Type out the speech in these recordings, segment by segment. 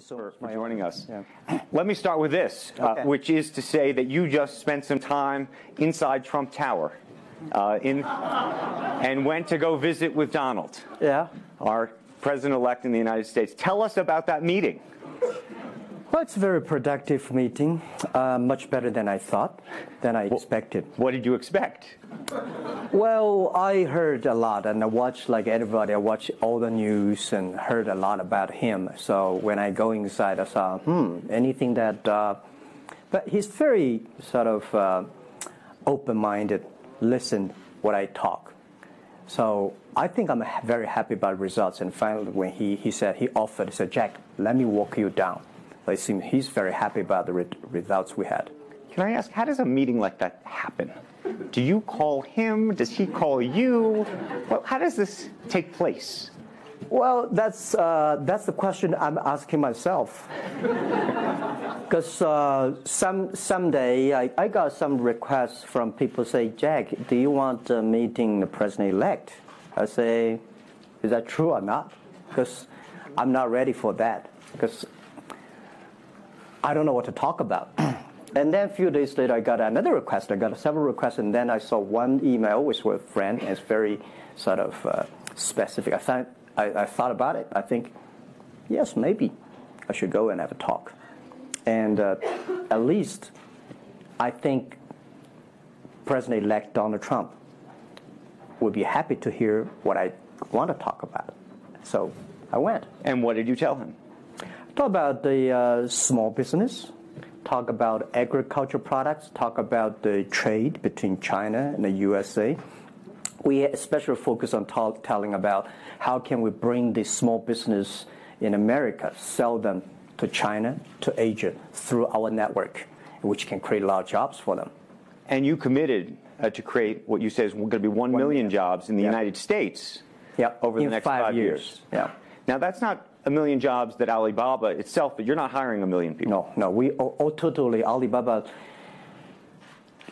for joining us. Yeah. Let me start with this, which is to say that you just spent some time inside Trump Tower and went to go visit with Donald, our president-elect in the United States. Tell us about that meeting. Well, it's a very productive meeting, much better than I thought, than I expected. What did you expect? Well, I heard a lot, and I watched, like everybody, I watched all the news and heard a lot about him. So when I go inside, I saw, anything that... but he's very sort of open-minded, listen what I talk. So I think I'm very happy about the results. And finally, when he said, he said, Jack, let me walk you down. It seems he's very happy about the results we had. Can I ask, how does a meeting like that happen? Do you call him? Does he call you? Well, how does this take place? Well, that's the question I'm asking myself. Because someday I got some requests from people say, Jack, do you want a meeting the president-elect? I say, is that true or not? Because I'm not ready for that. Because I don't know what to talk about. And then a few days later, I got another request. I got several requests, and then I saw one email with a friend, and it's very sort of specific. I thought about it. I think, yes, maybe I should go and have a talk. And at least I think President-elect Donald Trump would be happy to hear what I want to talk about. So I went. And what did you tell him? Talk about the small business, talk about agricultural products, talk about the trade between China and the USA. We especially focus on telling about how can we bring the small business in America, sell them to China, to Asia, through our network, which can create a lot of jobs for them. And you committed to create what you say is going to be 1 million jobs in the United States over the next 5 years. Yeah. Now, that's not a million jobs that Alibaba itself, but you're not hiring 1 million people. No, we totally, Alibaba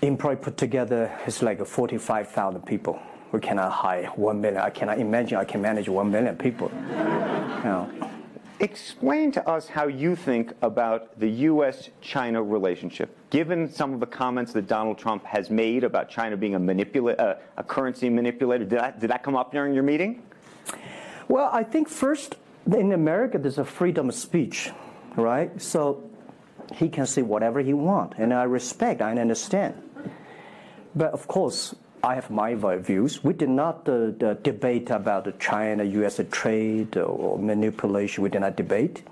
employee put together is like 45,000 people. We cannot hire 1 million. I cannot imagine I can manage 1 million people. Explain to us how you think about the U.S.-China relationship, given some of the comments that Donald Trump has made about China being a currency manipulator. Did that come up during your meeting? Well, I think first, in America, there's a freedom of speech, right? So he can say whatever he wants, and I respect, I understand. But of course, I have my views. We did not debate about the China-U.S. trade or manipulation. We did not debate.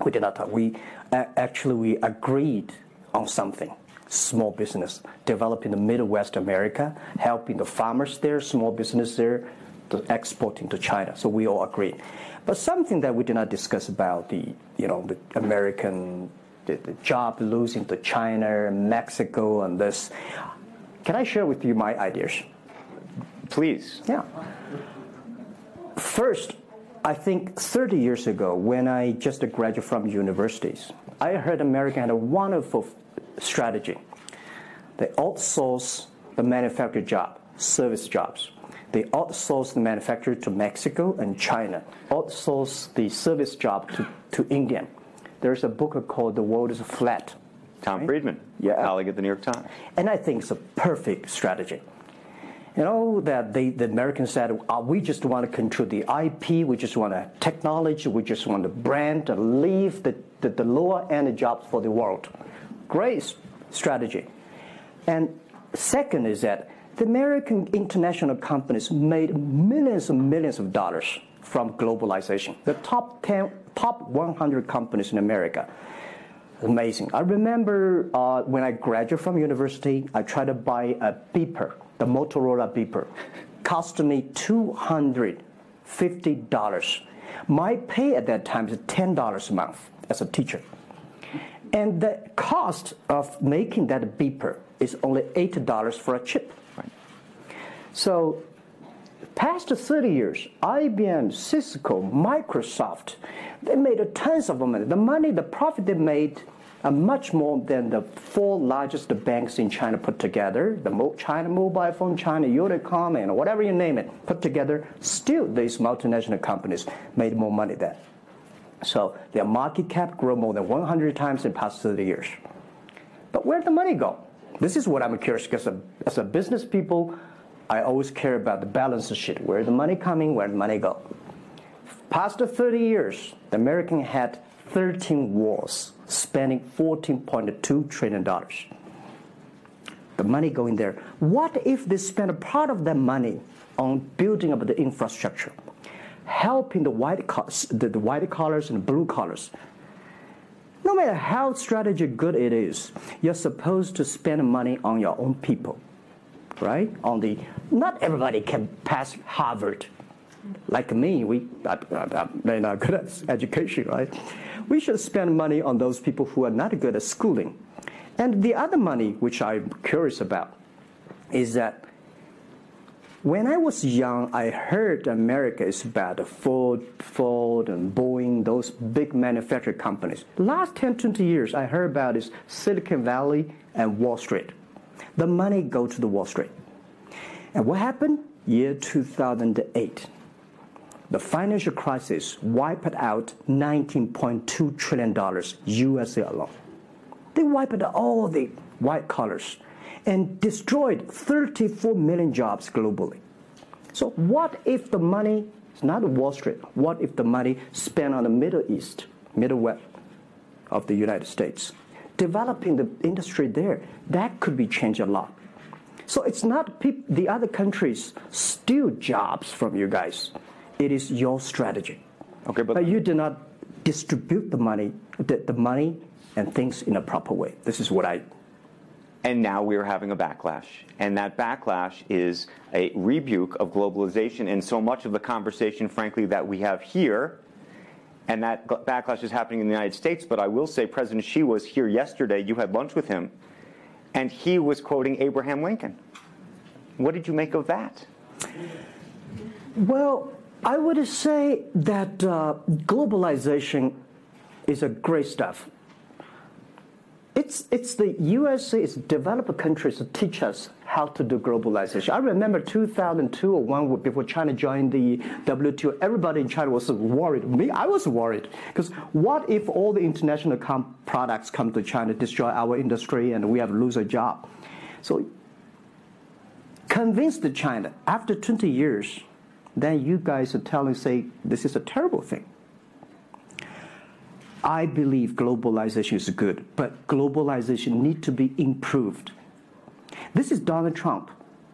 We did not talk. We agreed on something. Small business, developing the Midwest America, helping the farmers there, small business there, exporting to China. So we all agreed. But something that we did not discuss about the American the job losing to China, Mexico, and this. Can I share with you my ideas? Please. Yeah. First, I think 30 years ago, when I just graduated from universities, I heard America had a wonderful strategy. They outsource the manufacturing job, service jobs. They outsource the manufacturer to Mexico and China, outsource the service job to India. There's a book called The World is Flat. Tom Friedman, colleague at the New York Times. And I think it's a perfect strategy. You know, that the Americans said, we just want to control the IP, we just want technology, we just want the brand, to leave the lower-end jobs for the world. Great strategy. And second is that the American international companies made millions and millions of dollars from globalization. The top 100 companies in America. Amazing. I remember when I graduated from university, I tried to buy a beeper, the Motorola beeper. Cost me $250. My pay at that time is $10 a month as a teacher. And the cost of making that beeper is only $8 for a chip. Right. So past 30 years, IBM, Cisco, Microsoft, they made tons of money. The profit they made are much more than the 4 largest banks in China put together, the China Mobile Phone, China Unicom, and whatever you name it, put together. Still, these multinational companies made more money than. So their market cap grew more than 100 times in the past 30 years. But where'd the money go? This is what I'm curious, because as a business people, I always care about the balance sheet. Where the money coming, where the money go. Past 30 years, the American had 13 wars, spending $14.2 trillion. The money going there. What if they spend a part of that money on building up the infrastructure, helping the white collars and the blue collars? No matter how strategy good it is, you're supposed to spend money on your own people, right? Not everybody can pass Harvard. Like me, I'm very not good at education, right? We should spend money on those people who are not good at schooling. And the other money, which I'm curious about, is that when I was young, I heard America is about Ford and Boeing, those big manufacturing companies. The last 10, 20 years, I heard about is Silicon Valley and Wall Street. The money go to the Wall Street. And what happened? Year 2008. The financial crisis wiped out $19.2 trillion USA alone. They wiped out all the white collars and destroyed 34 million jobs globally. So what if the money is not Wall Street? What if the money spent on the Middle East, Middle West of the United States, developing the industry there? That could be changed a lot. So it's not the other countries steal jobs from you guys. It is your strategy. Okay, but you do not distribute the money and things in a proper way. This is what I... And now we're having a backlash. And that backlash is a rebuke of globalization. And so much of the conversation, frankly, that we have here, and that backlash is happening in the United States. But I will say President Xi was here yesterday. You had lunch with him. And he was quoting Abraham Lincoln. What did you make of that? Well, I would say that globalization is a great stuff. It's the USA, it's developed countries to teach us how to do globalization. I remember 2002 or 1 before China joined the WTO, everybody in China was worried. Me, I was worried. Because what if all the international products come to China, destroy our industry, and we have to lose a job? So convince China, after 20 years, then you guys are say, this is a terrible thing. I believe globalization is good, but globalization needs to be improved. This is Donald Trump,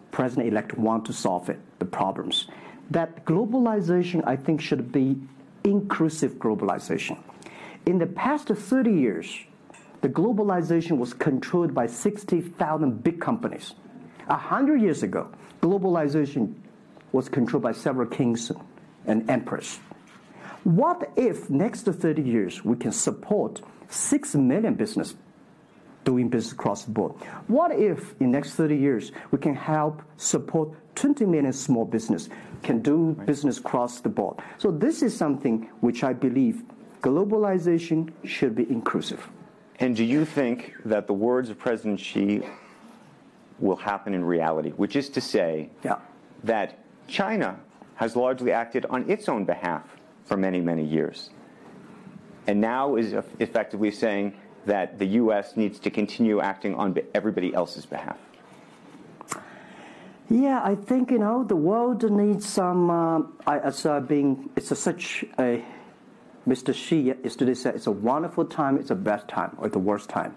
President-elect, want to solve it, the problems. That globalization, I think, should be inclusive globalization. In the past 30 years, the globalization was controlled by 60,000 big companies. 100 years ago, globalization was controlled by several kings and emperors. What if next 30 years we can support 6 million business doing business across the board? What if in next 30 years we can help support 20 million small business can do business across the board? So this is something which I believe globalization should be inclusive. And do you think that the words of President Xi will happen in reality, which is to say that China has largely acted on its own behalf for many, many years, and now is effectively saying that the U.S. needs to continue acting on everybody else's behalf? Yeah, I think, the world needs some, Mr. Xi yesterday said, it's a wonderful time, it's a best time, or the worst time.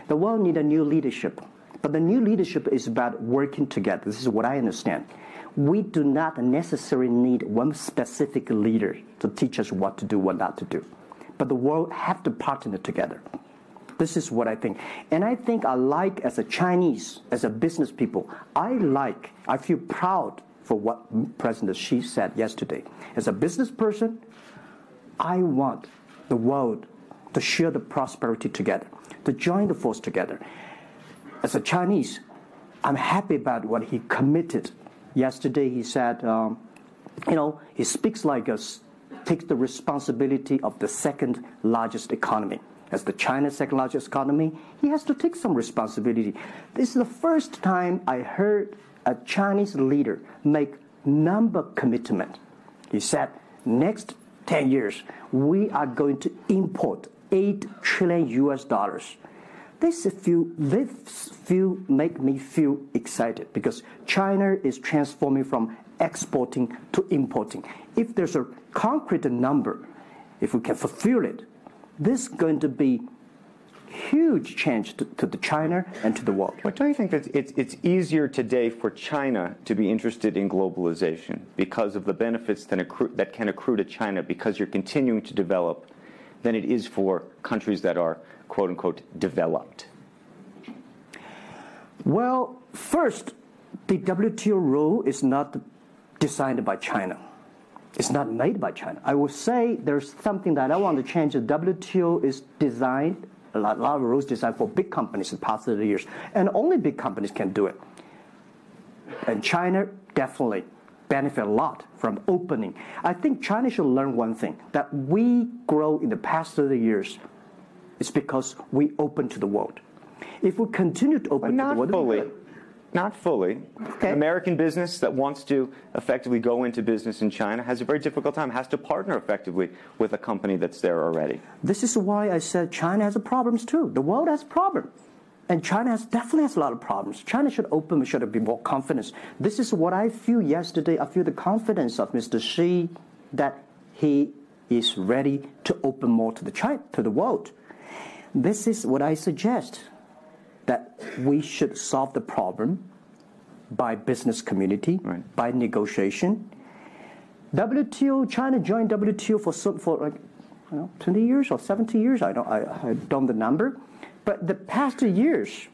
The world needs a new leadership, but the new leadership is about working together. This is what I understand. We do not necessarily need one specific leader to teach us what to do, what not to do. But the world have to partner together. This is what I think. And I think as a Chinese, as a business people, I feel proud for what President Xi said yesterday. As a business person, I want the world to share the prosperity together, to join the force together. As a Chinese, I'm happy about what he committed. Yesterday he said, he speaks like us, takes the responsibility of the second largest economy. As the China's second largest economy, he has to take some responsibility. This is the first time I heard a Chinese leader make number commitment. He said, next 10 years, we are going to import $8 trillion. This make me feel excited because China is transforming from exporting to importing. If there's a concrete number, if we can fulfill it, this is going to be huge change to the China and to the world. But don't you think that it's easier today for China to be interested in globalization because of the benefits that can accrue to China because you're continuing to develop than it is for countries that are, quote unquote, developed? Well, first, the WTO rule is not designed by China. It's not made by China. I will say there's something that I want to change. The WTO is designed, a lot of rules designed for big companies in the past 30 years, and only big companies can do it. And China definitely benefit a lot from opening. I think China should learn one thing, that we grow in the past 30 years is because we open to the world. If we continue to open to the world... Not fully. Okay. American business that wants to effectively go into business in China has a very difficult time, has to partner effectively with a company that's there already. This is why I said China has problems too. The world has problems. And China definitely has a lot of problems. China should open, should be more confidence. This is what I feel yesterday. I feel the confidence of Mr. Xi that he is ready to open more to the world. This is what I suggest, that we should solve the problem by business community, right, by negotiation. WTO, China joined WTO for like, 20 years or 70 years. I don't know the number. But the past years,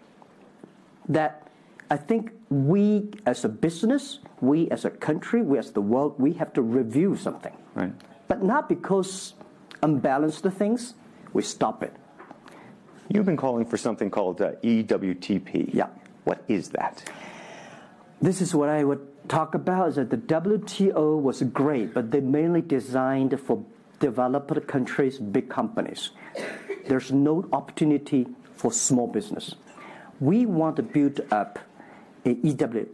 that I think we as a business, we as a country, we as the world, we have to review something. Right. But not because unbalanced things, we stop it. You've been calling for something called EWTP. Yeah. What is that? This is what I would talk about, is that the WTO was great, but they mainly designed for developed countries, big companies. There's no opportunity for small business. We want to build up an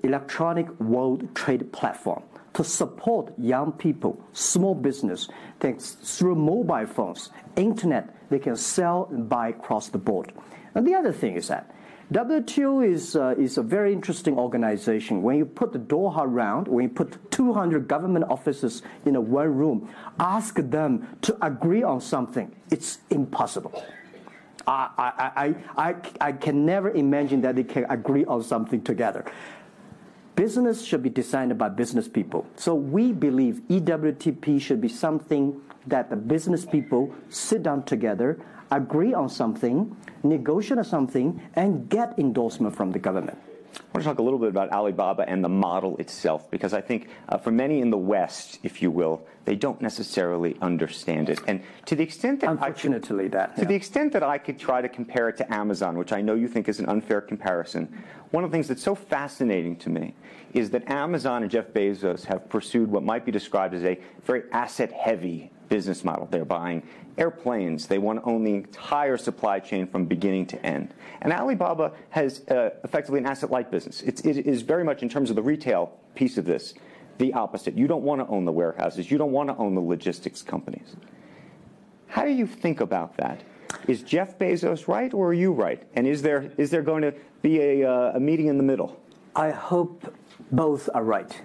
electronic world trade platform to support young people, small business, thanks through mobile phones, internet, they can sell and buy across the board. And the other thing is that WTO is a very interesting organization. When you put the Doha round, when you put 200 government officers in a one room, ask them to agree on something, it's impossible. I can never imagine that they can agree on something together. Business should be designed by business people. So we believe EWTP should be something that the business people sit down together, agree on something, negotiate on something, and get endorsement from the government. I want to talk a little bit about Alibaba and the model itself, because I think for many in the West, if you will, they don't necessarily understand it. And to the extent that the extent that I could try to compare it to Amazon, which I know you think is an unfair comparison, one of the things that's so fascinating to me is that Amazon and Jeff Bezos have pursued what might be described as a very asset-heavy business model. They're buying airplanes. They want to own the entire supply chain from beginning to end. And Alibaba has effectively an asset-light business. It is very much, in terms of the retail piece of this, the opposite. You don't want to own the warehouses. You don't want to own the logistics companies. How do you think about that? Is Jeff Bezos right, or are you right? And is there going to be a meeting in the middle? I hope both are right.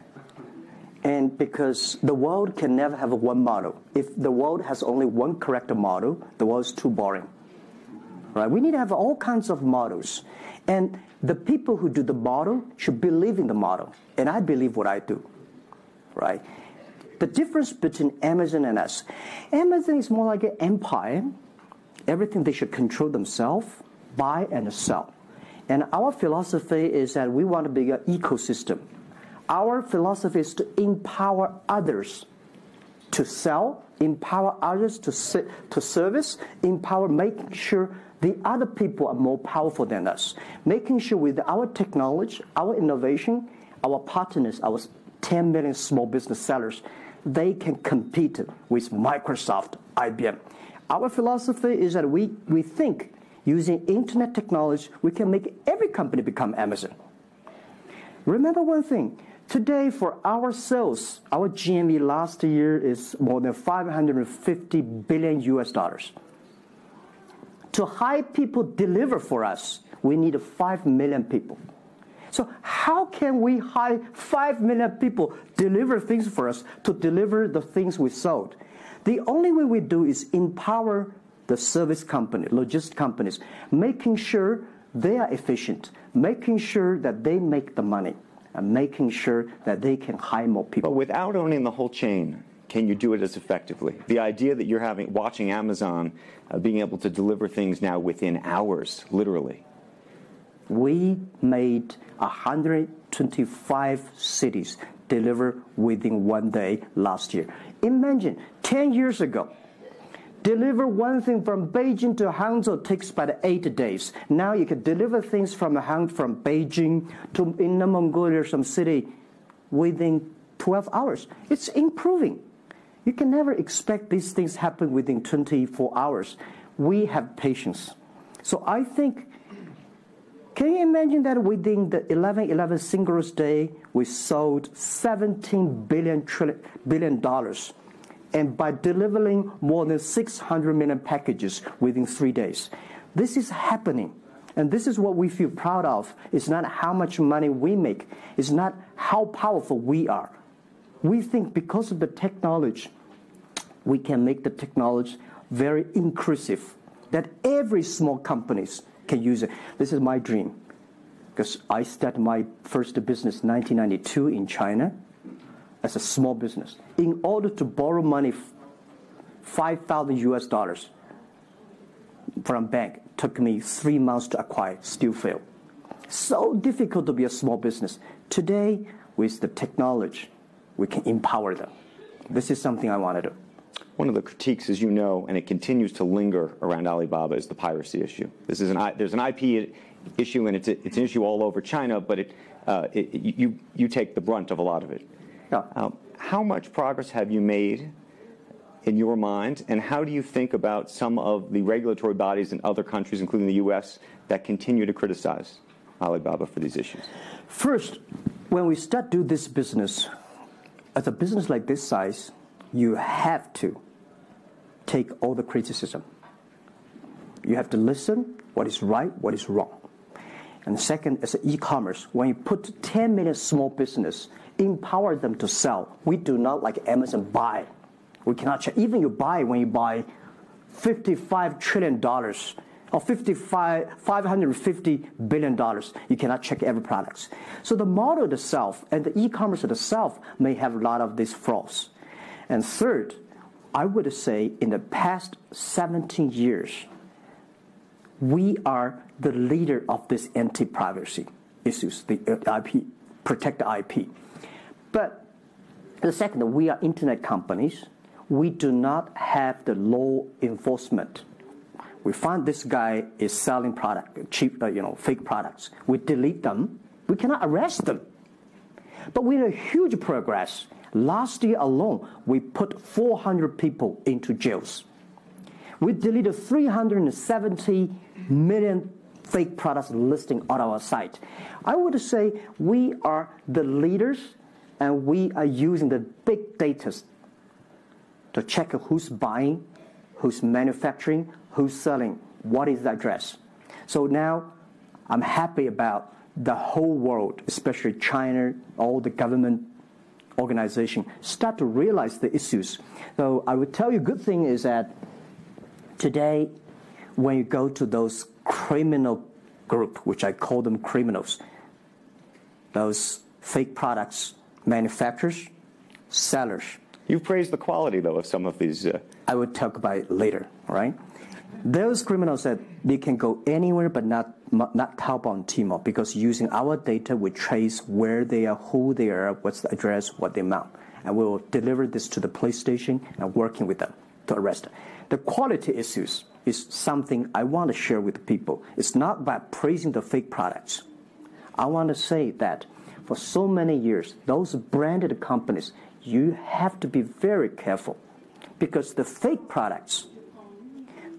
And because the world can never have one model. If the world has only one correct model, the world is too boring. Right? We need to have all kinds of models. And the people who do the model should believe in the model. And I believe what I do. Right? The difference between Amazon and us. Amazon is more like an empire. Everything they should control themselves, buy and sell. And our philosophy is that we want to be an ecosystem. Our philosophy is to empower others to sell, empower others to service, making sure the other people are more powerful than us, making sure with our technology, our innovation, our partners, our 10 million small business sellers, they can compete with Microsoft, IBM. Our philosophy is that we think using internet technology, we can make every company become Amazon. Remember one thing, Today, for our sales, our GMV last year is more than 550 billion US dollars. To hire people deliver for us, we need 5 million people. So how can we hire 5 million people deliver things for us to deliver the things we sold? The only way we do is empower the service company, logistics companies, making sure they are efficient, making sure that they make the money, and making sure that they can hire more people. But without owning the whole chain, can you do it as effectively? The idea that you're watching Amazon being able to deliver things now within hours, literally. We made 125 cities deliver within 1 day last year. Imagine, 10 years ago, deliver one thing from Beijing to Hangzhou takes about 8 days. Now you can deliver things from Beijing to Inner Mongolia, some city, within 12 hours. It's improving. You can never expect these things happen within 24 hours. We have patience. So I think, can you imagine that within the 11/11 Singles Day, we sold $17 billion. And by delivering more than 600 million packages within 3 days. This is happening. And this is what we feel proud of. It's not how much money we make. It's not how powerful we are. We think because of the technology, we can make the technology very inclusive, that every small companies can use it. This is my dream. Because I started my first business in 1992 in China. As a small business. In order to borrow money, 5,000 US dollars from bank, took me 3 months to acquire, still failed. So difficult to be a small business. Today, with the technology, we can empower them. This is something I want to do. One of the critiques, as you know, and it continues to linger around Alibaba, is the piracy issue. There's an IP issue, and it's an issue all over China, but you take the brunt of a lot of it. Yeah. How much progress have you made in your mind, and how do you think about some of the regulatory bodies in other countries, including the U.S., that continue to criticize Alibaba for these issues? First, when we start do this business, as a business like this size, you have to take all the criticism. You have to listen what is right, what is wrong. And second, as an e-commerce, when you put 10 million small business, empower them to sell. We do not like Amazon buy. We cannot check. Even when you buy $55 trillion or $550 billion, you cannot check every product. So the model itself and the e-commerce itself may have a lot of these flaws. And third, I would say in the past 17 years, we are the leader of this anti-privacy issues, the IP, protect the IP. But the second, we are internet companies. We do not have the law enforcement. We find this guy is selling product, cheap, fake products. We delete them. We cannot arrest them. But we have huge progress. Last year alone, we put 400 people into jails. We deleted 370 million fake products listing on our site. I would say we are the leaders, and we are using the big data to check who's buying, who's manufacturing, who's selling, what is the address. So now I'm happy about the whole world, especially China, all the government organization, start to realize the issues. So I would tell you, good thing is that today, when you go to those criminal group, which I call them criminals, those fake products, manufacturers, sellers. You've praised the quality, though, of some of these. I would talk about it later, all right? Those criminals said they can go anywhere but not Taobao and Tmall, because using our data, we trace where they are, who they are, what's the address, what the amount. And we will deliver this to the police station and working with them to arrest them. The quality issues is something I want to share with people. It's not about praising the fake products. I want to say that for so many years, those branded companies, you have to be very careful, because the fake products,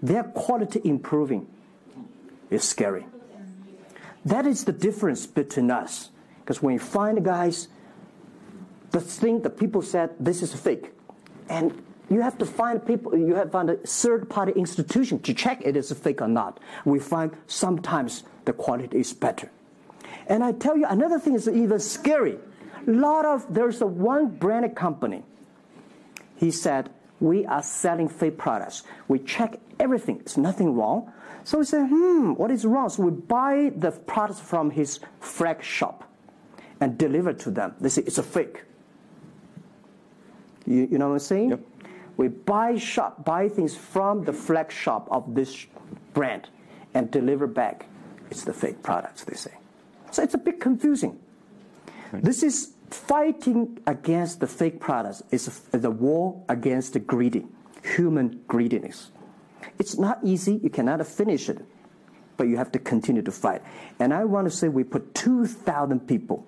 their quality improving is scary. That is the difference between us. Because when you find guys the thing that people said, this is fake. And you have to find people, you have to find a third-party institution to check it is fake or not. We find sometimes the quality is better. And I tell you, another thing is even scary. There's one branded company. He said, we are selling fake products. We check everything. There's nothing wrong. So we said, what is wrong? So we buy the products from his flag shop and deliver to them. They say, it's a fake. You know what I'm saying? Yep. We buy things from the flag shop of this brand and deliver back. It's the fake products, they say. So it's a bit confusing. Right. This is fighting against the fake products. It's the war against the human greediness. It's not easy. You cannot finish it. But you have to continue to fight. And I want to say we put 2,000 people,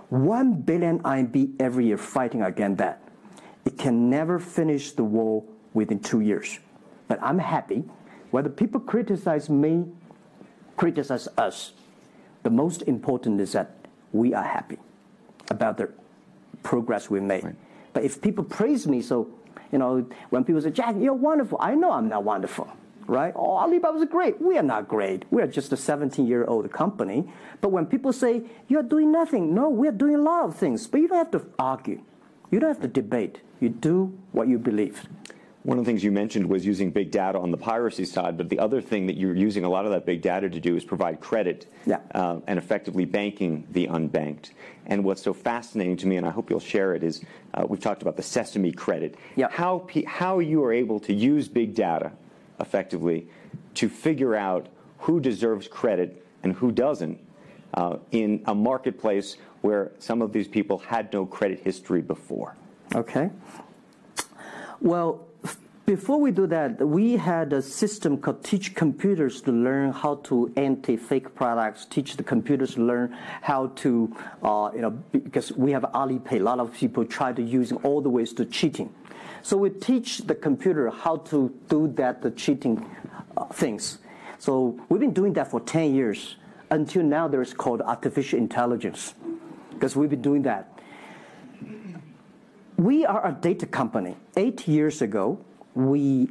1 billion RMB every year fighting against that. It can never finish the war within 2 years. But I'm happy. Whether people criticize me, criticize us, the most important is that we are happy about the progress we made. Right. But if people praise me, so, when people say, Jack, you're wonderful, I know I'm not wonderful, right? Oh, Alibaba's great. We are not great. We are just a 17-year-old company. But when people say, you're doing nothing, no, we're doing a lot of things. But you don't have to argue. You don't have to debate. You do what you believe. One of the things you mentioned was using big data on the piracy side, but the other thing that you're using a lot of that big data to do is provide credit and effectively banking the unbanked. And what's so fascinating to me, and I hope you'll share it, is we've talked about the Sesame credit. Yep. How you are able to use big data effectively to figure out who deserves credit and who doesn't in a marketplace where some of these people had no credit history before. Okay. Well, before we do that, we had a system called Teach Computers to learn how to anti-fake products, teach the computers to learn how to, because we have Alipay, a lot of people try to use all the ways to cheating. So we teach the computer how to do that, the cheating things. So we've been doing that for 10 years. Until now, there's called artificial intelligence, because we've been doing that. We are a data company. 8 years ago, we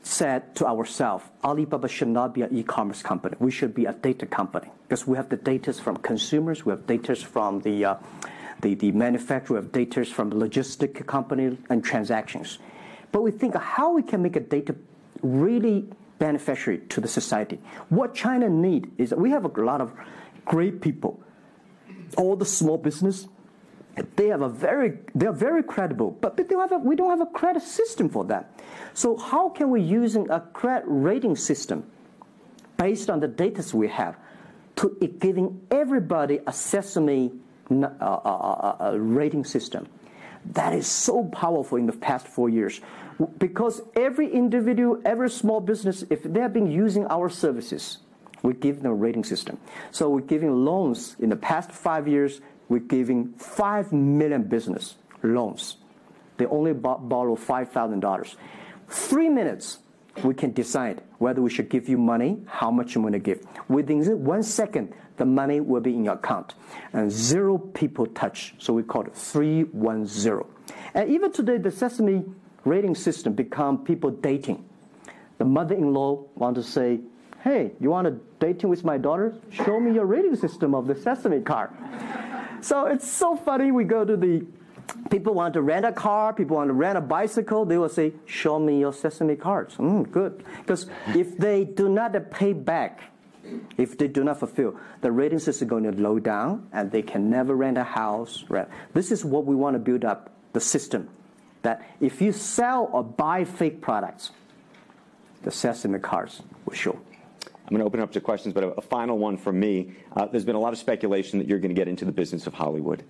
said to ourselves, Alibaba should not be an e-commerce company. We should be a data company, because we have the data from consumers, we have data from the manufacturer, we have data from the logistic company and transactions. But we think how we can make a data really beneficiary to the society. What China needs is we have a lot of great people. All the small business, they are very credible, but we don't have a credit system for that. So how can we use a credit rating system based on the data we have to giving everybody a Sesame rating system? That is so powerful in the past 4 years, because every individual, every small business, if they have been using our services, we give them a rating system. So we're giving loans in the past 5 years. We're giving 5 million business loans. They only borrow $5,000. 3 minutes, we can decide whether we should give you money, how much you want to give. Within 1 second, the money will be in your account. And 0 people touch, so we call it 310. And even today, the Sesame rating system become people dating. The mother-in-law want to say, hey, you want to dating with my daughter? Show me your rating system of the Sesame card. So it's so funny. We go to people want to rent a car, people want to rent a bicycle. They will say, show me your Sesame cards. Good. Because if they do not pay back, if they do not fulfill, the rating system is going to low down and they can never rent a house. This is what we want to build up, the system. That if you sell or buy fake products, the Sesame cards will show. I'm going to open up to questions, but a final one from me. There's been a lot of speculation that you're going to get into the business of Hollywood.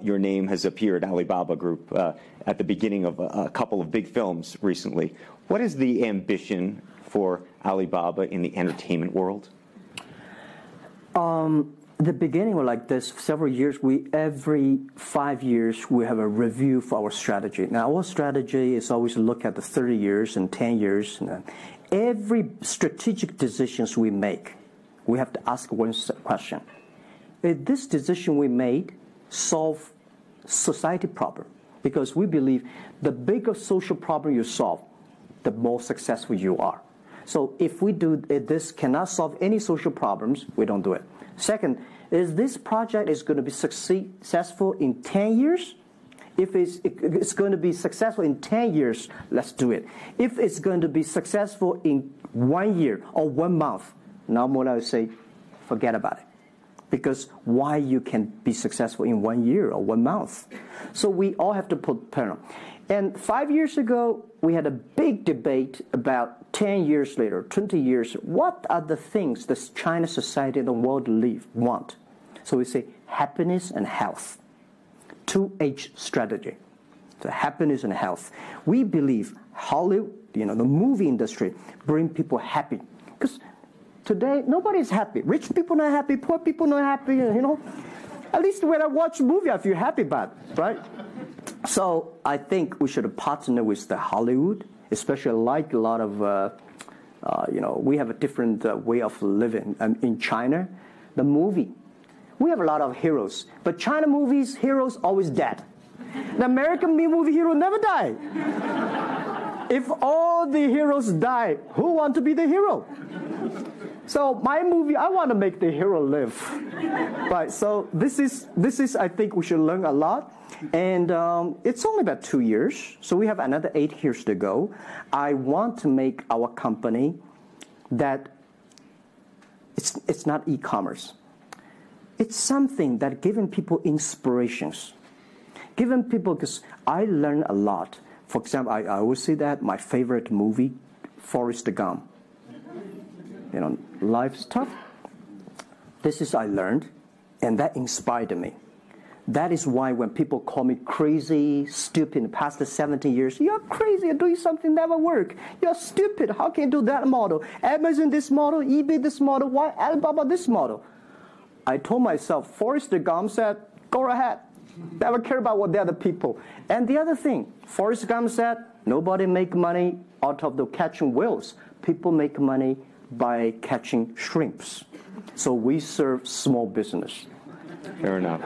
Your name has appeared, Alibaba Group, at the beginning of a couple of big films recently. What is the ambition for Alibaba in the entertainment world? The beginning was like this. Several years, every 5 years, we have a review for our strategy. Now, our strategy is always look at the 30 years and 10 years. And every strategic decisions we make, we have to ask one question. Is this decision we made solve society problem, because we believe the bigger social problem you solve, the more successful you are. So if we do this cannot solve any social problems, we don't do it. Second, is this project is going to be successful in 10 years? If it's going to be successful in 10 years, let's do it. If it's going to be successful in 1 year or 1 month, now more I would say, forget about it. Because why you can be successful in 1 year or 1 month? So we all have to put parallel. And 5 years ago, we had a big debate about 10 years later, 20 years, what are the things the China society and the world want? So we say happiness and health. 2H strategy. So happiness and health. We believe Hollywood, the movie industry, bring people happy. Because today, nobody's happy. Rich people not happy, poor people not happy, At least when I watch a movie, I feel happy about it, right? So I think we should partner with the Hollywood, especially like a lot of, we have a different way of living. In China, the movie, we have a lot of heroes. But China movies, heroes always dead. The American movie hero never die. If all the heroes die, who want to be the hero? So my movie, I want to make the hero live. Right, so this is I think we should learn a lot. And it's only about 2 years, so we have another 8 years to go. I want to make our company that it's not e-commerce. It's something that giving people inspirations. Giving people, because I learn a lot. For example, I always say that my favorite movie, Forrest Gump. Life's tough. This is I learned, and that inspired me. That is why when people call me crazy, stupid in the past 17 years, you're crazy, you're doing something never work. You're stupid, how can you do that model? Amazon this model, eBay this model, why Alibaba this model? I told myself, Forrest Gump said, go ahead. Never care about what the other people. And the other thing, Forrest Gump said, nobody make money out of the catching whales. People make money by catching shrimps. So we serve small business. Fair enough.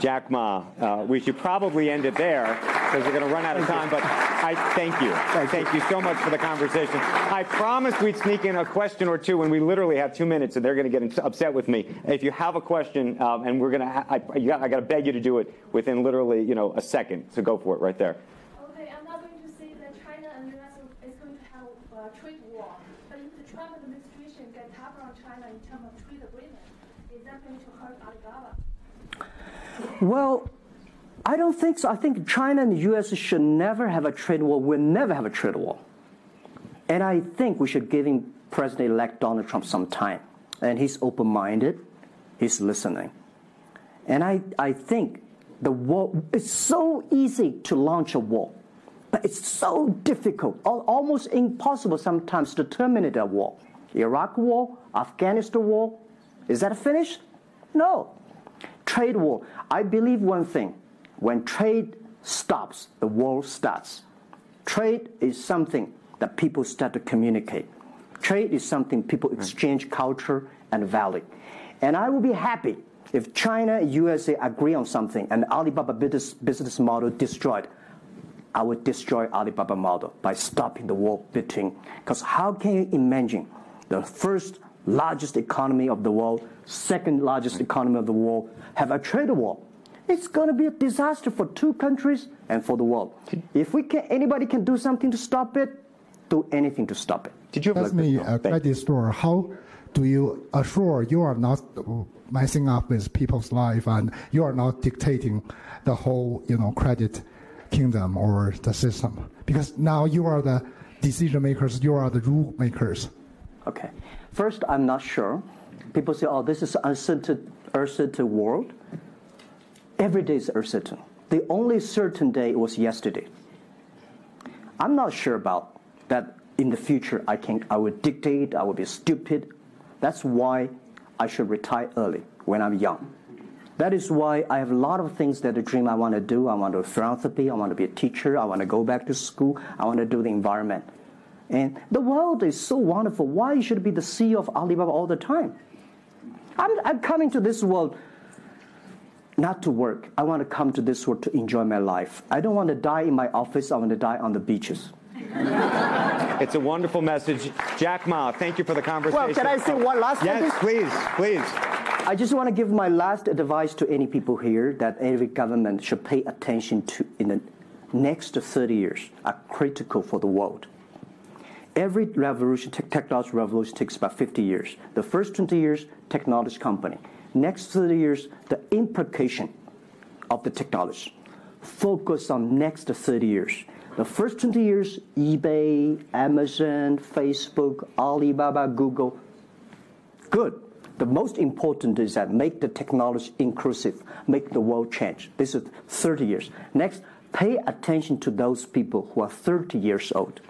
Jack Ma, we should probably end it there because we're going to run out of time, but I thank you. Thank you so much for the conversation. I promised we'd sneak in a question or two, and we literally have 2 minutes, and they're going to get upset with me. If you have a question, and we're going to, I got to beg you to do it within literally, a second. So go for it right there. Okay, I'm not going to say that China and US is going to have a trade war, but if the Trump administration gets tougher on China in terms of trade agreement, is that going to hurt Alibaba? Well, I don't think so. I think China and the U.S. should never have a trade war. We'll never have a trade war. And I think we should give President-elect Donald Trump some time. And he's open-minded. He's listening. And I think the war, it's so easy to launch a war. But it's so difficult, almost impossible sometimes to terminate a war. Iraq war, Afghanistan war, is that finished? No. Trade war. I believe one thing. When trade stops, the war starts. Trade is something that people start to communicate. Trade is something people exchange culture and value. And I will be happy if China and USA agree on something and Alibaba business model destroyed. I would destroy Alibaba model by stopping the war between. Because how can you imagine the first largest economy of the world, second largest economy of the world, have a trade war? It's going to be a disaster for two countries and for the world. If anybody can do something to stop it, do anything to stop it. Did you As a credit store, how do you assure you are not messing up with people's life and you are not dictating the whole, credit kingdom or the system? Because now you are the decision makers, you are the rule makers. Okay. First, I'm not sure. People say, oh, this is uncertain world. Every day is uncertain. The only certain day was yesterday. I'm not sure about that in the future I would dictate, I would be stupid. That's why I should retire early when I'm young. That is why I have a lot of things that I dream I want to do. I want to do philanthropy, I want to be a teacher, I want to go back to school, I want to do the environment. And the world is so wonderful. Why you should be the CEO of Alibaba all the time? I'm coming to this world not to work. I want to come to this world to enjoy my life. I don't want to die in my office. I want to die on the beaches. It's a wonderful message. Jack Ma, thank you for the conversation. Well, can I say one last thing? Yes, please, please. I just want to give my last advice to any people here that every government should pay attention to in the next 30 years are critical for the world. Every revolution, technology revolution takes about 50 years. The first 20 years, technology company. Next 30 years, the implication of the technology. Focus on next 30 years. The first 20 years, eBay, Amazon, Facebook, Alibaba, Google, good. The most important is that make the technology inclusive, make the world change. This is 30 years. Next, pay attention to those people who are 30 years old,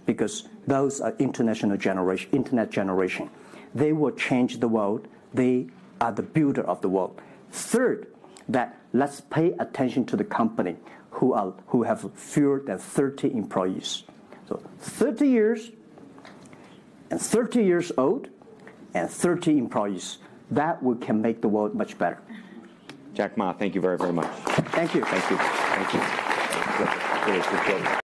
because those are internet generation. They will change the world. They are the builder of the world. Third, that let's pay attention to the company who have fewer than 30 employees. So 30 years and 30 years old and 30 employees. That can make the world much better. Jack Ma, thank you very, very much. Thank you. Thank you. Thank you. Really appreciate it.